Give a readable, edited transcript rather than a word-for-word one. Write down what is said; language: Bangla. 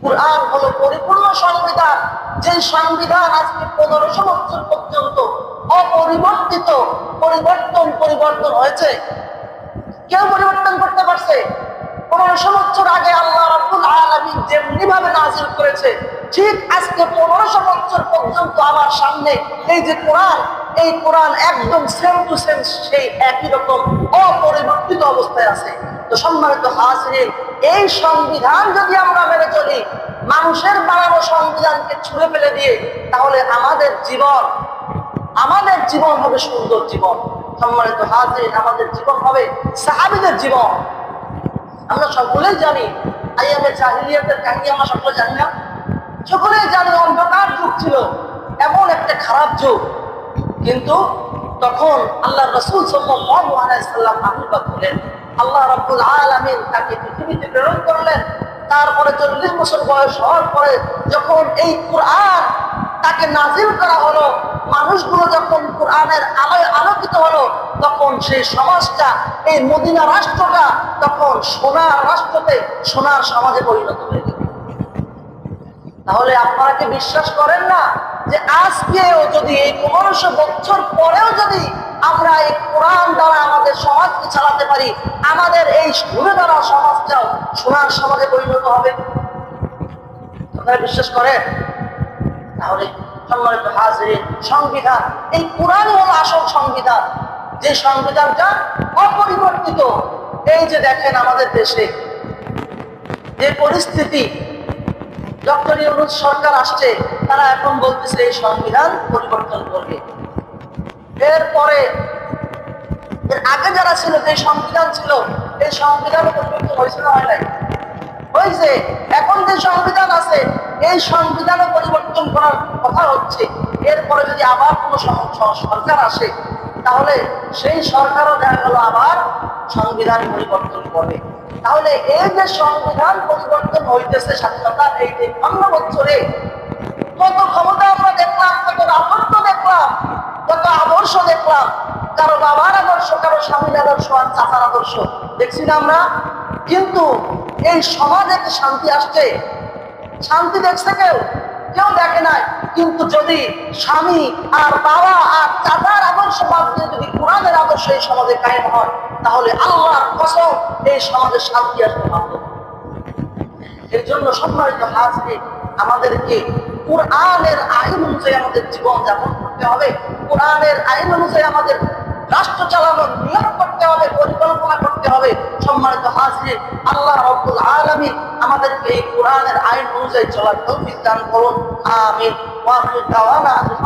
কুরআন হলো পরিপূর্ণ সংবিধান, যে সংবিধান আজকে 1500 বছর পর্যন্ত অপরিবর্তিত, পরিবর্তন হয়েছে। কেউ পরিবর্তন করতে পারছে? 1500 বছর আগে আল্লাহ রাব্বুল আলামিন যেমনি ভাবে নাযিল করেছে, ঠিক আজকে 1500 বছর পর্যন্ত আমার সামনে এই যে কোরআন, এই কোরআন একদম সেম টু সেম সেই একই রকম অপরিবর্তিত অবস্থায় আছে। তো সম্মানিত হাজিরিন, এই সংবিধান যদি আমরা মেনে চলি, মানুষের বানানো সংবিধানকে ছুঁড়ে ফেলে দিয়ে, তাহলে আমাদের জীবন হবে সুন্দর জীবন। সম্মানিত হাজিরিন, আমাদের জীবন হবে সাহাবীদের জীবন। আমরা সকলেই জানি আইয়ামে জাহিলিয়াতের কাহিনী, আমরা সকলে জানি না? সকলেই জানি অন্ধকার যুগ ছিল, এমন একটা খারাপ যুগ। কিন্তু তখন আল্লাহ রাসূল সাল্লাল্লাহু আলাইহি ওয়াসাল্লাম আবির্ভাব হলেন। আল্লাহ রাব্বুল আলামিন তাকে পৃথিবীতে প্রেরণ করলেন। তারপরে 40 বছর বয়স হওয়ার পরে যখন এই কোরআন তাকে নাজিল করা হলো, মানুষগুলো যখন কোরআনের আলোয় আলোকিত হলো, তখন সেই সমাজটা, এই মদিনা রাষ্ট্রটা তখন সোনার রাষ্ট্রতে, সোনার সমাজে পরিণত হয়ে গেল। তাহলে আপনারা কি বিশ্বাস করেন না যে আজকেও যদি এই 1500 বছর পরেও যদি আমরা এই কোরআন দ্বারা আমাদের সমাজকে চালাতে পারি, আমাদের এই সুরে দ্বারা সমাজটাও সোনার সমাজে পরিণত হবে? আপনারা বিশ্বাস করেন? তাহলে সম্মানিত হাজিরিন, সংবিধান, এই কোরআন হলো আসল সংবিধান, যে সংবিধানটা অপরিবর্তিত। এই যে দেখেন আমাদের দেশে যে পরিস্থিতি, ডক্টর ইউনূস সরকার আসছে, তারা এখন বলতেছে এই সংবিধান পরিবর্তন করবে। এরপরে এর আগে যারা ছিল, যে সংবিধান ছিল, এই সংবিধান পরিবর্তন হয়েছে না হয় নাই? হয়েছে। এখন যে সংবিধান আছে, এই সংবিধানে পরিবর্তন করার কথা হচ্ছে। এরপরে যদি আবার কোনো সরকার আসে, তাহলে সেই সরকারও দেখা গেল আবার সংবিধান পরিবর্তন করবে। তাহলে এই যে সংবিধান পরিবর্তন হইতেছে স্বাধীনতার এই ৫৩ বছরে, কত ক্ষমতা আমরা দেখলাম, কত রাজত্ব দেখলাম, কত আদর্শ দেখলাম। কারো বাবার আদর্শ, কারো স্বামীর আদর্শ, আর চাচার আদর্শ দেখছি না আমরা। কিন্তু এই সমাজে কি শান্তি আসছে? শান্তি দেখছে কেউ? কেউ দেখে নাই। কিন্তু যদি স্বামী আর বাবা আর চাচার আদর্শ বাদ দিয়ে যদি কোরআনের আদর্শ এই সমাজে কায়েম হয়, তাহলে আল্লাহর কসম এই সমাজে শান্তি আসতে বাধ্য। এর জন্য সম্মানিত হাজিরিন, আমাদেরকে কোরআনের আইন অনুযায়ী আমাদের জীবন যাপন করতে হবে। কোরআনের আইন অনুযায়ী আমাদের রাষ্ট্র চালানোর নিয়ম করতে হবে, পরিকল্পনা করতে হবে। সম্মানিত হাজিরিন, আল্লাহ রাব্বুল আলামিন আমাদেরকে এই কোরআনের আইন অনুযায়ী চলার তৌফিক দান করুন। আমিন। ওয়া আখিরু দাওয়ানা